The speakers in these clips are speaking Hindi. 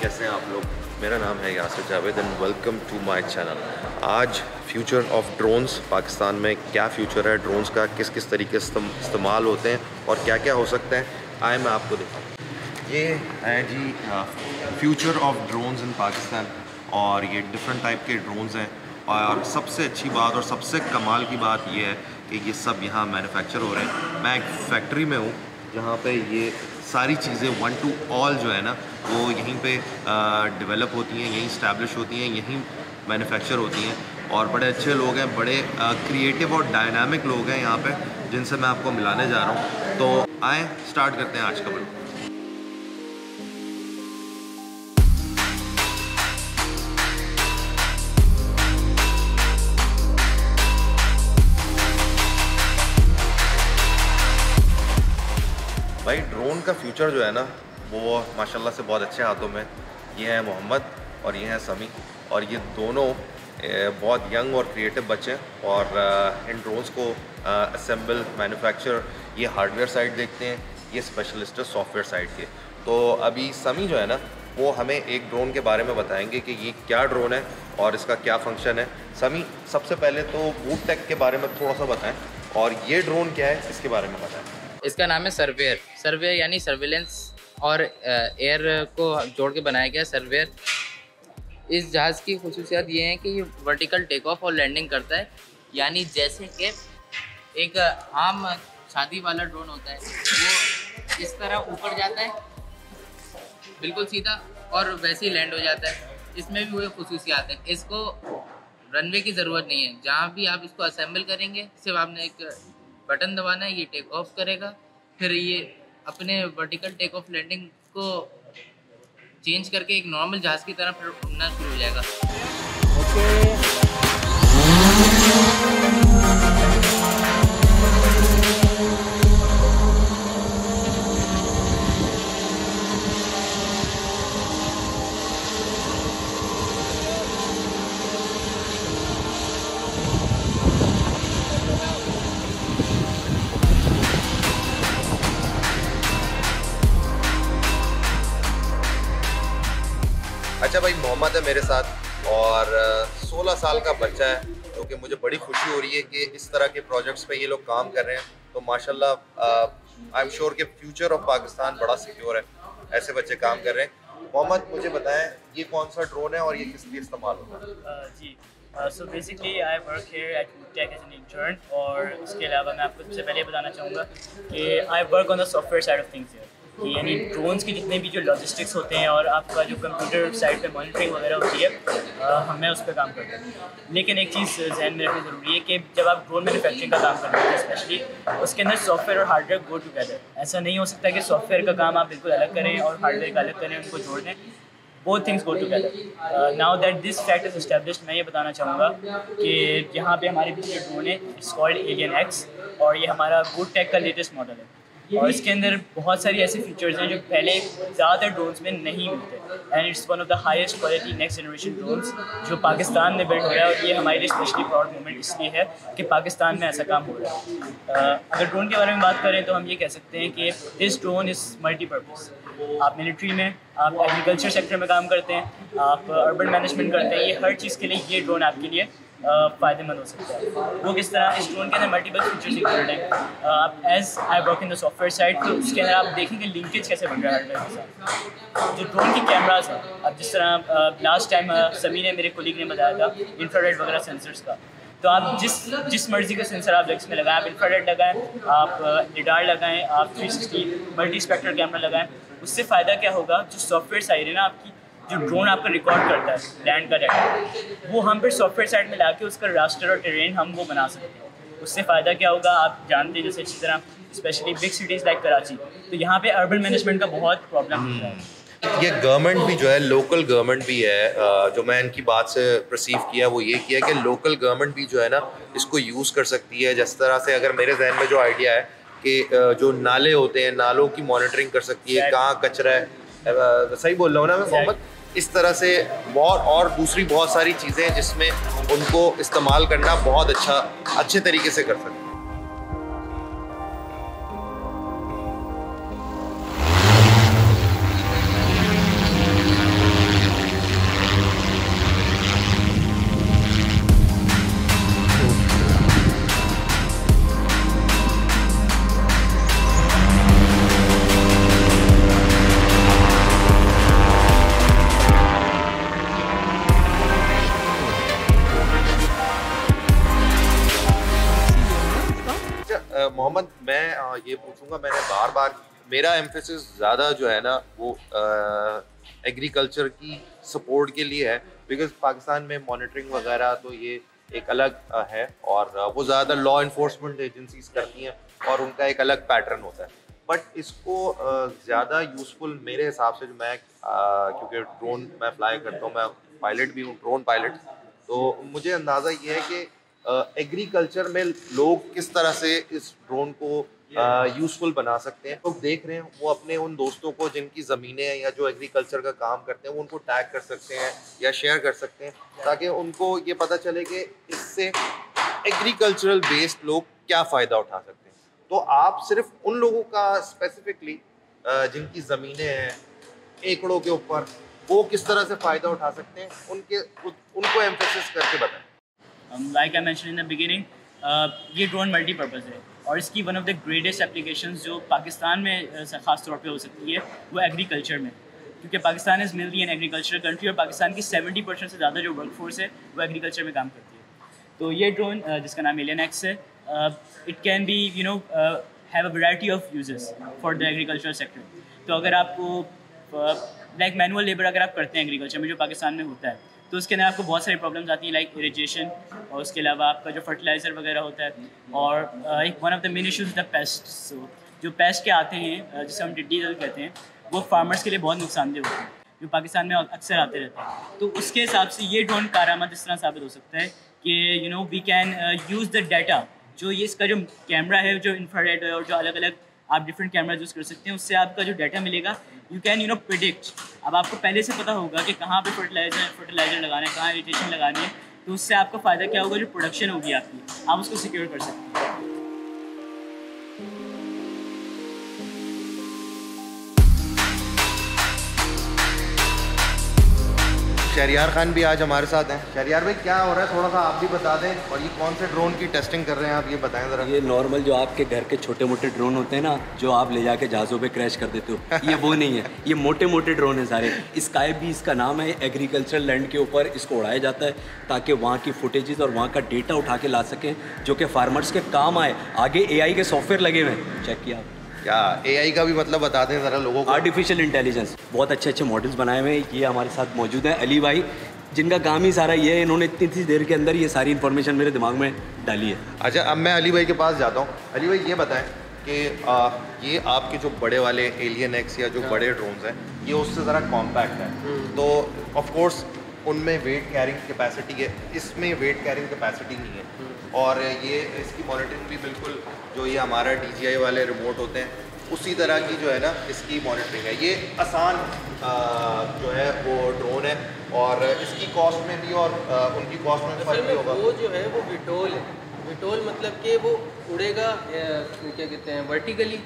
कैसे हैं आप लोग? मेरा नाम है Yasir Javed and welcome to my channel. आज फ्यूचर ऑफ ड्रोन्स, पाकिस्तान में क्या फ्यूचर है ड्रोन्स का, किस किस तरीके से इस्तेमाल होते हैं और क्या क्या हो सकता है, आए मैं आपको दिखाऊँ। ये है जी फ्यूचर ऑफ ड्रोन्स इन पाकिस्तान और ये डिफरेंट टाइप के ड्रोन्स हैं। और सबसे अच्छी बात और सबसे कमाल की बात ये है कि ये सब यहाँ मैन्युफैक्चर हो रहे हैं। मैं एक फैक्ट्री में हूँ जहाँ पे ये सारी चीज़ें 1 to all जो है ना वो यहीं पे डेवलप होती हैं, यहीं इस्टेब्लिश होती हैं, यहीं मैन्युफैक्चर होती हैं। और बड़े अच्छे लोग हैं, बड़े क्रिएटिव और डायनामिक लोग हैं यहाँ पे, जिनसे मैं आपको मिलाने जा रहा हूँ। तो आए स्टार्ट करते हैं आज का वीडियो। भाई ड्रोन का फ्यूचर जो है ना वो माशाल्लाह से बहुत अच्छे हाथों में। ये हैं मोहम्मद और ये हैं समी, और ये दोनों बहुत यंग और क्रिएटिव बच्चे हैं। और इन ड्रोन्स को असेंबल, मैन्युफैक्चर, ये हार्डवेयर साइड देखते हैं, ये स्पेशलिस्ट है सॉफ्टवेयर साइड के। तो अभी समी जो है ना वो हमें एक ड्रोन के बारे में बताएंगे कि ये क्या ड्रोन है और इसका क्या फंक्शन है। समी, सबसे पहले तो बूट टेक के बारे में थोड़ा सा बताएं और ये ड्रोन क्या है इसके बारे में बताएं। इसका नाम है सर्वेयर। सर्वेयर यानी सर्विलेंस और एयर को जोड़ के बनाया गया सर्वेयर। इस जहाज़ की खुसूसियत ये है कि ये वर्टिकल टेक ऑफ और लैंडिंग करता है, यानी जैसे कि एक आम शादी वाला ड्रोन होता है वो इस तरह ऊपर जाता है बिल्कुल सीधा और वैसे ही लैंड हो जाता है। इसमें भी वही खुसूसियात हैं। इसको रनवे की ज़रूरत नहीं है। जहाँ भी आप इसको असेंबल करेंगे सिर्फ आपने एक बटन दबाना है, ये टेक ऑफ करेगा, फिर ये अपने वर्टिकल टेक ऑफ लैंडिंग को चेंज करके एक नॉर्मल जहाज़ की तरह फिर उड़ना शुरू हो जाएगा। अच्छा भाई, मोहम्मद है मेरे साथ और 16 साल का बच्चा है, जो कि मुझे बड़ी खुशी हो रही है कि इस तरह के प्रोजेक्ट्स पे ये लोग काम कर रहे हैं। तो माशाल्लाह आई एम श्योर कि फ्यूचर ऑफ पाकिस्तान बड़ा सिक्योर है, ऐसे बच्चे काम कर रहे हैं। मोहम्मद, मुझे बताएं ये कौन सा ड्रोन है और ये किस लिए इस्तेमाल होता है? जी, so basically I work here at Tech as an intern. और उसके अलावा मैं आपको सबसे पहले बताना चाहूँगा कि I work on the software side of things here. यानी ड्रोन्स के जितने भी जो लॉजिस्टिक्स होते हैं और आपका जो कंप्यूटर साइड पे मॉनिटरिंग वगैरह होती है, मैं उस पर काम करता हूँ। लेकिन एक चीज़ जहन में रखनी ज़रूरी है कि जब आप ड्रोन मैन्युफैक्चरिंग का काम कर रहे हैं स्पेशली, उसके अंदर सॉफ्टवेयर और हार्डवेयर गो टुगेदर। ऐसा नहीं हो सकता कि सॉफ्टवेयर का काम आप बिल्कुल अलग करें और हार्डवेयर का अलग करें, उनको जोड़ दें। Both things go together. Now that this fact is established, मैं ये बताना चाहूँगा कि यहाँ पे हमारे पीछे ड्रोन है, इट्स कॉल्ड एलियन एक्स, और ये हमारा बूट टेक का लेटेस्ट मॉडल है। और इसके अंदर बहुत सारी ऐसे फीचर्स हैं जो पहले ज़्यादातर ड्रोन्स में नहीं मिलते। And it's one of the highest quality next generation drones जो पाकिस्तान में बिल्ड हो रहा है। और ये हमारे लिए स्पेशली प्राउड मोमेंट इसलिए है कि पाकिस्तान में ऐसा काम हो रहा है। अगर ड्रोन के बारे में बात करें तो हम ये कह सकते हैं कि दिस ड्रोन इज़ मल्टीपर्पज़। आप मिलिट्री में, आप एग्रीकल्चर सेक्टर में काम करते हैं, आप अर्बन मैनेजमेंट करते हैं, ये हर चीज़ के लिए ये ड्रोन आपके लिए फ़ायदेमंद हो सकता है। वो किस तरह, इस ड्रोन के अंदर मल्टीपल फीचर्स इंक्लूडेड हैं। आप as I work in the software side, तो उसके अंदर आप देखेंगे लिंकेज कैसे बन रहा है हार्डवेयर के साथ। जो ड्रोन की कैमराज हैं, अब जिस तरह लास्ट टाइम समी ने, मेरे कोलीग ने बताया था इंफ्रारेड वगैरह सेंसर्स का, तो आप जिस मर्जी का सेंसर आप इसमें लगाएं, आप इंफ्रारेड लगाएं, आप लिडार लगाएं, आप 360 मल्टी स्पेक्ट्रल कैमरा लगाएं, उससे फ़ायदा क्या होगा, जो सॉफ्टवेयर साइड है ना आपकी, जो ड्रोन आपका रिकॉर्ड करता है लैंड का डाटा, वो हम फिर सॉफ्टवेयर साइड में लाके उसका रास्टर और टेरेन हम वो बना सकते हैं। उससे फ़ायदा क्या होगा आप जानते हैं, जैसे इसी तरह specially big cities like Karachi, तो यहाँ पे अर्बन मैनेजमेंट का बहुत प्रॉब्लम होता है। ये गवर्नमेंट भी जो है, लोकल गवर्नमेंट भी है, जो मैं इनकी बात से परसीव किया वो ये किया कि लोकल गवर्नमेंट भी जो है ना इसको यूज़ कर सकती है। जिस तरह से अगर मेरे जहन में जो आइडिया है कि जो नाले होते हैं, नालों की मॉनिटरिंग कर सकती है, कहाँ कचरा है, सही बोल रहा हूँ ना मैं मोहम्मद? इस तरह से बहुत और दूसरी बहुत सारी चीज़ें हैं जिसमें उनको इस्तेमाल करना बहुत अच्छे तरीके से कर सकते हैं। मोहम्मद, मैं ये पूछूंगा, मैंने बार बार मेरा एम्फेसिस ज़्यादा जो है ना वो एग्रीकल्चर की सपोर्ट के लिए है, बिकॉज पाकिस्तान में मॉनिटरिंग वगैरह तो ये एक अलग है और वो ज़्यादा लॉ इन्फोर्समेंट एजेंसीज करती हैं और उनका एक अलग पैटर्न होता है। बट इसको ज़्यादा यूज़फुल मेरे हिसाब से, जो मैं क्योंकि ड्रोन मैं फ्लाई करता हूँ, मैं पायलट भी हूँ, ड्रोन पायलट, तो मुझे अंदाज़ा ये है कि एग्रीकल्चर में लोग किस तरह से इस ड्रोन को यूज़फुल बना सकते हैं। लोग देख रहे हैं, वो अपने उन दोस्तों को जिनकी ज़मीनें हैं या जो एग्रीकल्चर का काम करते हैं वो उनको टैग कर सकते हैं या शेयर कर सकते हैं, ताकि उनको ये पता चले कि इससे एग्रीकल्चरल बेस्ड लोग क्या फ़ायदा उठा सकते हैं। तो आप सिर्फ उन लोगों का स्पेसिफिकली जिनकी ज़मीनें हैं एकड़ों के ऊपर, वो किस तरह से फ़ायदा उठा सकते हैं, उनको एम्फेसिस करके बताएं। Like I mention in the beginning, ये ड्रोन मल्टीपर्पज़ है और इसकी one of the greatest applications जो पाकिस्तान में ख़ास तौर पे हो सकती है वो एग्रीकल्चर में, क्योंकि Pakistan is mainly an agricultural country और पाकिस्तान की 70% से ज़्यादा जो वर्कफोर्स है वो एग्रीकल्चर में काम करती है। तो ये ड्रोन जिसका नाम AlienX है, it can be have a variety of uses for the agricultural sector. तो अगर आपको लाइक मैनुअल लेबर अगर आप करते हैं एग्रीकल्चर में, जो पाकिस्तान में होता है, तो उसके अंदर आपको बहुत सारी प्रॉब्लम्स आती हैं, लाइक इरिगेशन, और उसके अलावा आपका जो फर्टिलाइज़र वगैरह होता है, और एक one of the main issues the paste. जो पेस्ट के आते हैं जिसे हम टिड्डी दल कहते हैं, वो फार्मर्स के लिए बहुत नुकसानदेह होते हैं, जो पाकिस्तान में अक्सर आते रहते हैं। तो उसके हिसाब से ये ड्रोन कारआमद इस तरह साबित हो सकता है कि we can use the data, जो ये इसका जो कैमरा है, जो इंफ्रारेड है और जो अलग अलग आप डिफरेंट कैमरा यूज़ कर सकते हैं, उससे आपका जो डाटा मिलेगा यू कैन प्रिडिक्ट। अब आपको पहले से पता होगा कि कहाँ पे फर्टिलाइज़र लगाना है, कहाँ इरिगेशन लगानी है, तो उससे आपका फ़ायदा क्या होगा, जो प्रोडक्शन होगी आपकी, आप उसको सिक्योर कर सकते हैं। शहरियार खान भी आज हमारे साथ हैं। शहरियार भाई, क्या हो रहा है, थोड़ा सा आप भी बता दें, और ये कौन से ड्रोन की टेस्टिंग कर रहे हैं आप, ये बताएं ज़रा। ये नॉर्मल जो आपके घर के छोटे मोटे ड्रोन होते हैं ना, जो आप ले जाके जहाज़ों पे क्रैश कर देते हो, ये वो नहीं है, ये मोटे मोटे ड्रोन हैं सारे। स्काई भी इसका नाम है। एग्रीकल्चरल लैंड के ऊपर इसको उड़ाया जाता है ताकि वहाँ की फुटेजेस और वहाँ का डेटा उठा के ला सकें, जो कि फार्मर्स के काम आए। आगे AI के सॉफ्टवेयर लगे हुए हैं, चेक किया क्या AI का भी मतलब बता दें ज़रा लोगों को। आर्टिफिशियल इंटेलिजेंस, बहुत अच्छे अच्छे मॉडल्स बनाए हुए हैं। ये हमारे साथ मौजूद हैं अली भाई, जिनका काम ही सारा ये है, इन्होंने इतनी देर के अंदर ये सारी इन्फॉर्मेशन मेरे दिमाग में डाली है। अच्छा, अब मैं अली भाई के पास जाता हूँ। अली भाई, ये बताएं कि ये आपके जो बड़े वाले AlienX या जो बड़े ड्रोन्स हैं, ये उससे ज़रा कॉम्पैक्ट है, तो ऑफ कोर्स उनमें वेट कैरिंग कैपेसिटी है, इसमें वेट कैरिंग कैपेसिटी नहीं है, और ये इसकी मॉनिटरिंग भी बिल्कुल जो ये हमारा DJI वाले रिमोट होते हैं उसी तरह की जो है ना इसकी मॉनिटरिंग है। ये आसान जो है वो ड्रोन है, और इसकी कॉस्ट में भी और उनकी कॉस्ट में फर्क भी होगा। वो जो है वो विटोल है। विटोल मतलब कि वो उड़ेगा क्या कहते हैं वर्टिकली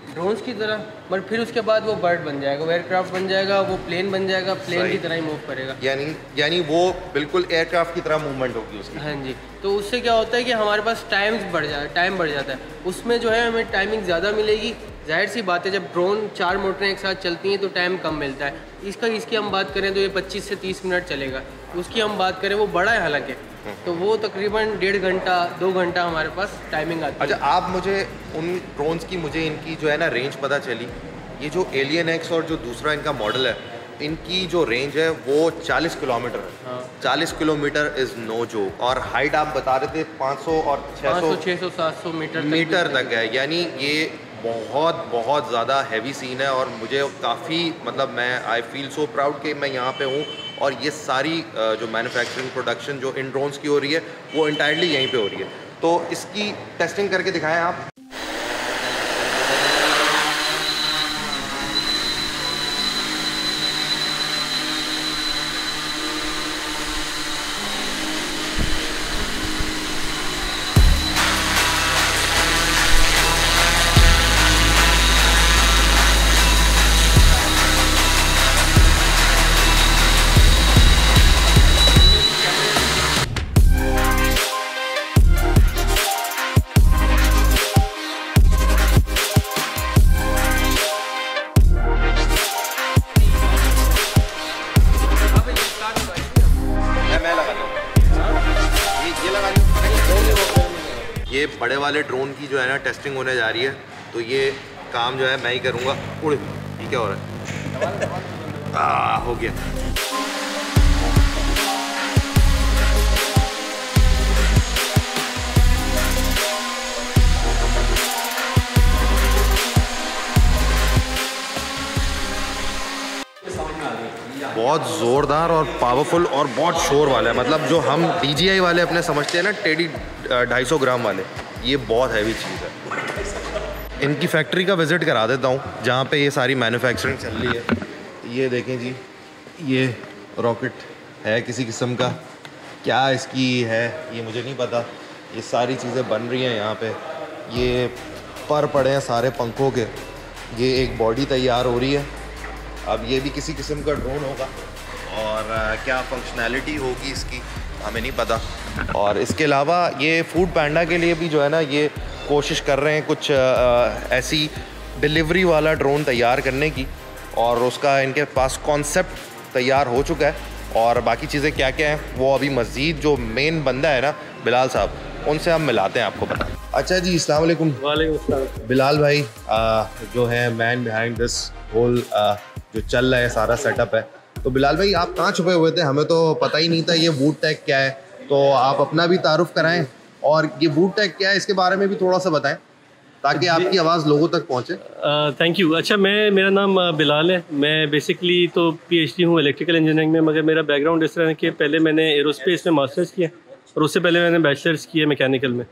ड्रोन्स की तरह, बट फिर उसके बाद वो बर्ड बन जाएगा, वो एयरक्राफ्ट बन जाएगा, वो प्लेन बन जाएगा, प्लेन की तरह ही मूव करेगा। यानी वो बिल्कुल एयरक्राफ्ट की तरह मूवमेंट होगी उसकी। हाँ जी। तो उससे क्या होता है कि हमारे पास टाइम बढ़ जाता है, उसमें जो है हमें टाइमिंग ज़्यादा मिलेगी। जाहिर सी बात है, जब ड्रोन 4 मोटरें एक साथ चलती हैं तो टाइम कम मिलता है। इसकी हम बात करें तो ये 25 से 30 मिनट चलेगा। उसकी हम बात करें, वो बड़ा है हालांकि, तो वो तकरीबन 1.5 घंटा 2 घंटा हमारे पास टाइमिंग आती है। अच्छा, आप मुझे उन ड्रोन्स की, मुझे इनकी जो है ना रेंज पता चली। ये जो AlienX और जो दूसरा इनका मॉडल है इनकी जो रेंज है वो 40 किलोमीटर है। 40 किलोमीटर इज़ नो जोक। और हाइट आप बता रहे थे 500 और 600-700 मीटर तक है, यानी ये बहुत बहुत ज़्यादा हैवी सीन है। और मुझे काफ़ी मतलब मैं आई फील सो प्राउड कि मैं यहाँ पे हूँ और ये सारी जो मैन्युफैक्चरिंग प्रोडक्शन जो इन ड्रोन्स की हो रही है वो इंटायरली यहीं पे हो रही है। तो इसकी टेस्टिंग करके दिखाएं आप। ये बड़े वाले ड्रोन की जो है ना टेस्टिंग होने जा रही है, तो ये काम जो है मैं ही करूँगा। उड़, ये क्या हो रहा है? हो गया। बहुत ज़ोरदार और पावरफुल और बहुत शोर वाला है। मतलब जो हम DJI वाले अपने समझते हैं ना, टेडी 250 ग्राम वाले, ये बहुत हैवी चीज़ है। इनकी फैक्ट्री का विज़िट करा देता हूँ जहाँ पे ये सारी मैन्युफैक्चरिंग चल रही है। ये देखें जी, ये रॉकेट है किसी किस्म का, क्या इसकी है ये मुझे नहीं पता। ये सारी चीज़ें बन रही हैं यहाँ पे, ये पर पड़े हैं सारे पंखों के। ये एक बॉडी तैयार हो रही है। अब ये भी किसी किस्म का ड्रोन होगा और क्या फंक्शनैलिटी होगी इसकी हमें नहीं पता। और इसके अलावा ये फूड पैंडा के लिए भी जो है ना, ये कोशिश कर रहे हैं कुछ ऐसी डिलीवरी वाला ड्रोन तैयार करने की, और उसका इनके पास कॉन्सेप्ट तैयार हो चुका है। और बाकी चीज़ें क्या क्या हैं वो अभी मज़ीद जो मेन बंदा है ना बिलाल साहब, उनसे हम मिलाते हैं आपको पता। अच्छा जी, अस्सलाम वालेकुम। वालेकुम अस्सलाम। बिलाल भाई जो है मैन बिहाइंड दिस होल जो चल रहा है सारा सेटअप है। तो बिलाल भाई आप कहाँ छुपे हुए थे? हमें तो पता ही नहीं था ये वूड टेक क्या है, तो आप अपना भी तारुफ कराएं और ये वूड टेक क्या है इसके बारे में भी थोड़ा सा बताएं ताकि आपकी आवाज़ लोगों तक पहुँचे। Thank you. अच्छा, मेरा नाम बिलाल है। मैं बेसिकली तो PhD हूँ इलेक्ट्रिकल इंजीनियरिंग में, मगर मेरा बैकग्राउंड इस तरह है कि पहले मैंने एरोस्पेस में मास्टर्स किया और उससे पहले मैंने बैचलर्स किया मैकेनिकल में।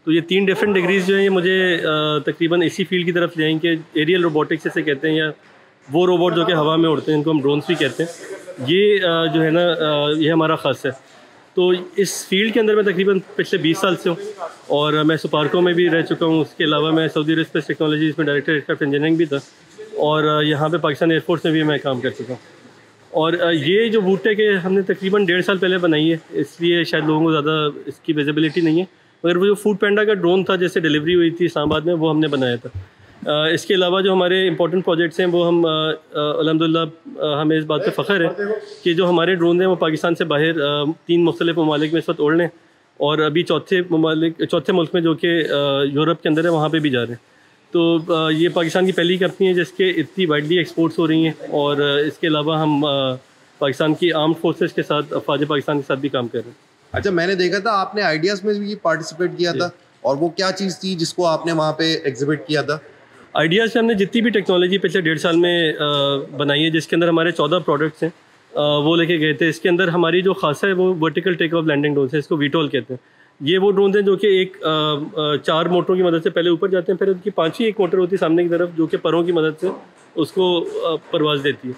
तो ये 3 डिफरेंट डिग्रीज़ जो हैं ये मुझे तकरीबन इसी फील्ड की तरफ ले आएँ कि एरियल रोबोटिक्स जैसे कहते हैं, या वो रोबोट जो कि हवा में उड़ते हैं, इनको हम ड्रोन्स भी कहते हैं। ये जो है ना, ये हमारा ख़ास है। तो इस फील्ड के अंदर मैं तकरीबन पिछले 20 साल से हूँ और मैं सुपारको में भी रह चुका हूँ। उसके अलावा मैं सऊदी एरोस्पेस टेक्नोलॉजीज़ में डायरेक्टर एयरक्राफ्ट इंजीनियरिंग भी था और यहाँ पे पाकिस्तान एयरफोर्स में भी मैं काम कर चुका हूँ। और ये जो वूड टेक है हमने तकरीबन 1.5 साल पहले बनाई है, इसलिए शायद लोगों को ज़्यादा इसकी विजिबिलिटी नहीं है। मगर वो जो फूड पैंडा का ड्रोन था जैसे डिलीवरी हुई थी इस्लामाबाद में, वो हमने बनाया था। इसके अलावा जो हमारे इंपॉर्टेंट प्रोजेक्ट्स हैं वो हम अल्हम्दुलिल्लाह हमें इस बात पे फ़ख्र है कि जो हमारे ड्रोन हैं वो पाकिस्तान से बाहर 3 मुख्तलिफ ममालिक में इस वक्त उड़ रहे हैं और अभी चौथे मुल्क में जो कि यूरोप के अंदर है वहाँ पे भी जा रहे हैं। तो ये पाकिस्तान की पहली कंपनी है जिसके इतनी वाइडली एक्सपोर्ट्स हो रही हैं। और इसके अलावा हम पाकिस्तान की आर्म्ड फोर्सेस के साथ, अफवाज पाकिस्तान के साथ भी काम कर रहे हैं। अच्छा, मैंने देखा था आपने आइडियाज़ में भी पार्टिसिपेट किया था, और वो क्या चीज़ थी जिसको आपने वहाँ पे एग्जिबिट किया था? आइडियाज़ में हमने जितनी भी टेक्नोलॉजी पिछले 1.5 साल में बनाई है, जिसके अंदर हमारे 14 प्रोडक्ट्स हैं, वो लेके गए थे। इसके अंदर हमारी जो खासा है वो vertical take off landing drone है, इसको वीटोल कहते हैं। ये वो ड्रोन हैं जो कि 4 मोटरों की मदद से पहले ऊपर जाते हैं, फिर उनकी 5वीं एक मोटर होती है सामने की तरफ जो कि परों की मदद से उसको परवाज़ देती है।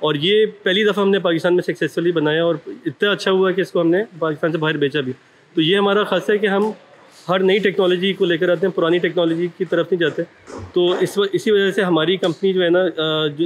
और ये पहली दफ़ा हमने पाकिस्तान में सक्सेसफुली बनाया और इतना अच्छा हुआ कि इसको हमने पाकिस्तान से बाहर बेचा भी। तो ये हमारा खासा है कि हम हर नई टेक्नोलॉजी को लेकर आते हैं, पुरानी टेक्नोलॉजी की तरफ नहीं जाते। तो इसी वजह से हमारी कंपनी जो है ना,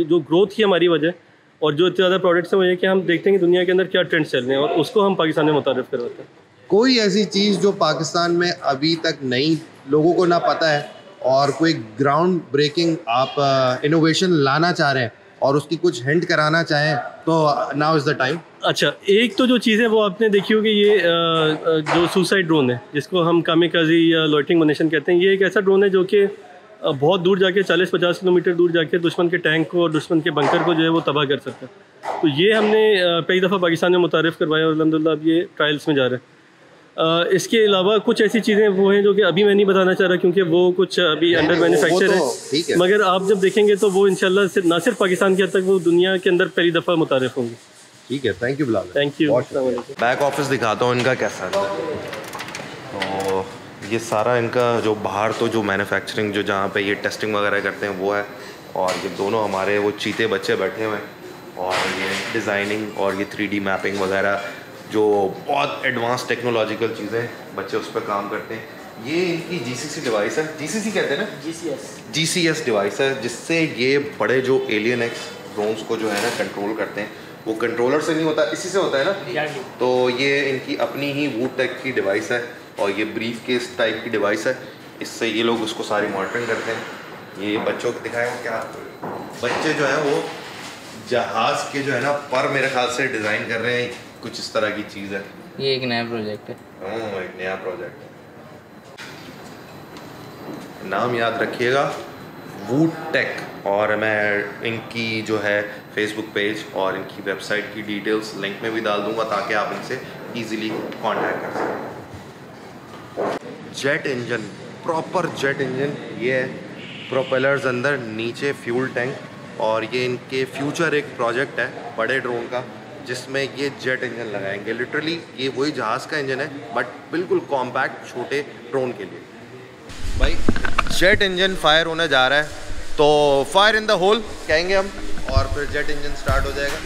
जो ग्रोथ ही हमारी वजह, और जो इतने ज़्यादा प्रोडक्ट्स हैं वो ये कि हम देखते हैं कि दुनिया के अंदर क्या ट्रेंड्स चल रहे हैं और उसको हम पाकिस्तान में मुतारिफ करवाते हैं। कोई ऐसी चीज़ जो पाकिस्तान में अभी तक नहीं, लोगों को ना पता है, और कोई ग्राउंड ब्रेकिंग आप इनोवेशन लाना चाह रहे हैं और उसकी कुछ हिंट कराना चाहें तो नाउ इज़ द टाइम। अच्छा, एक तो जो चीज़ है वो आपने देखी होगी, ये जो सुसाइड ड्रोन है जिसको हम कामिकाज़ी या लॉइटिंग मुनेशन कहते हैं। ये एक ऐसा ड्रोन है जो कि बहुत दूर जाके 40-50 किलोमीटर दूर जाके दुश्मन के टैंक को और दुश्मन के बंकर को जो है वो तबाह कर सकता है। तो ये हमने पहली दफ़ा पाकिस्तान में मुतारिफ़ करवाया और अल्हम्दुलिल्लाह अब ये ट्रायल्स में जा रहा है। इसके अलावा कुछ ऐसी चीज़ें वो हैं जो कि अभी मैं नहीं बताना चाह रहा क्योंकि वो कुछ अभी अंडर मैन्युफैक्चर है, मगर आप जब देखेंगे तो वो इंशाल्लाह सिर्फ ना सिर्फ पाकिस्तान के हद तक वो दुनिया के अंदर पहली दफ़ा मुतारिफ़ होंगी। ठीक है, thank you Bilal. Thank you. Back office दिखाता हूँ इनका कैसा है। तो ये सारा इनका जो बाहर तो जो मैन्युफैक्चरिंग जो जहाँ पे ये टेस्टिंग वगैरह करते हैं वो है, और ये दोनों हमारे वो चीते बच्चे बैठे हुए हैं और ये डिज़ाइनिंग और ये 3D मैपिंग वगैरह जो बहुत एडवांस टेक्नोलॉजिकल चीज़ें बच्चे उस पर काम करते हैं। ये इनकी GCC डिवाइस है, GCC कहते हैं ना, GCS डिवाइस है, जिससे ये बड़े जो एलियन एक्स ड्रोन्स को जो है ना कंट्रोल करते हैं। वो कंट्रोलर से नहीं होता, इसी से होता है ना। तो ये इनकी अपनी ही वूटेक की डिवाइस है और ये ब्रीफ केस टाइप की डिवाइस है, इससे ये लोग उसको सारी मॉनिटरिंग करते हैं। ये बच्चों को दिखाएं क्या बच्चे जो है वो जहाज़ के जो है ना पर मेरे ख्याल से डिज़ाइन कर रहे हैं, कुछ इस तरह की चीज़ है। ये एक नया प्रोजेक्ट है। एक नया प्रोजेक्ट है, नाम याद रखिएगा, वूटेक। और मैं इनकी जो है फेसबुक पेज और इनकी वेबसाइट की डिटेल्स लिंक में भी डाल दूंगा ताकि आप इनसे इजीली कांटेक्ट कर सकें। Jet engine, proper jet engine ये है, प्रोपेलर्स अंदर, नीचे फ्यूल टैंक, और ये इनके फ्यूचर एक प्रोजेक्ट है बड़े ड्रोन का जिसमें ये जेट इंजन लगाएंगे। लिटरली ये वही जहाज़ का इंजन है बट बिल्कुल कॉम्पैक्ट छोटे ड्रोन के लिए। भाई जेट इंजन फायर होने जा रहा है, तो फायर इन द होल कहेंगे हम, और फिर जेट इंजन स्टार्ट हो जाएगा।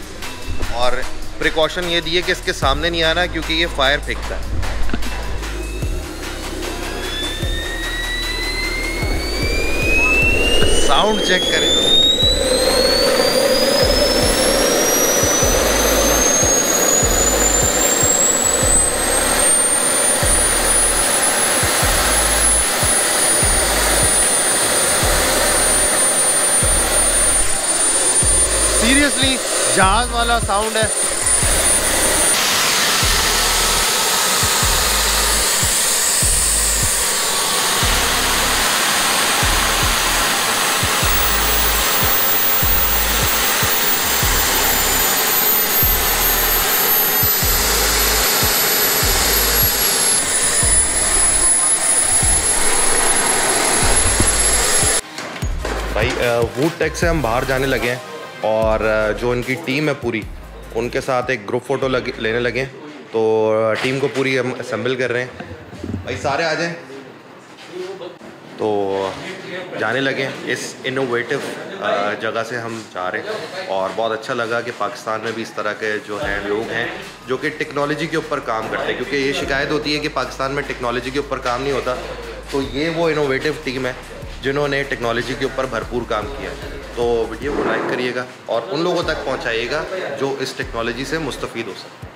और प्रिकॉशन ये दिए कि इसके सामने नहीं आना क्योंकि ये फायर फेंकता है। साउंड चेक करें। सीरियसली जहाज वाला साउंड है। भाई वूटेक से हम बाहर जाने लगे हैं और जो इनकी टीम है पूरी, उनके साथ एक ग्रुप फ़ोटो लेने लगे हैं। तो टीम को पूरी हम असेंबल कर रहे हैं। भाई सारे आ जाएं। तो जाने लगे हैं इस इनोवेटिव जगह से हम जा रहे हैं, और बहुत अच्छा लगा कि पाकिस्तान में भी इस तरह के जो हैं लोग हैं जो कि टेक्नोलॉजी के ऊपर काम करते हैं, क्योंकि ये शिकायत होती है कि पाकिस्तान में टेक्नोलॉजी के ऊपर काम नहीं होता। तो ये वो इनोवेटिव टीम है जिन्होंने टेक्नोलॉजी के ऊपर भरपूर काम किया। तो वीडियो को लाइक करिएगा और उन लोगों तक पहुंचाइएगा जो इस टेक्नोलॉजी से मुस्तफ़ीद हो सके।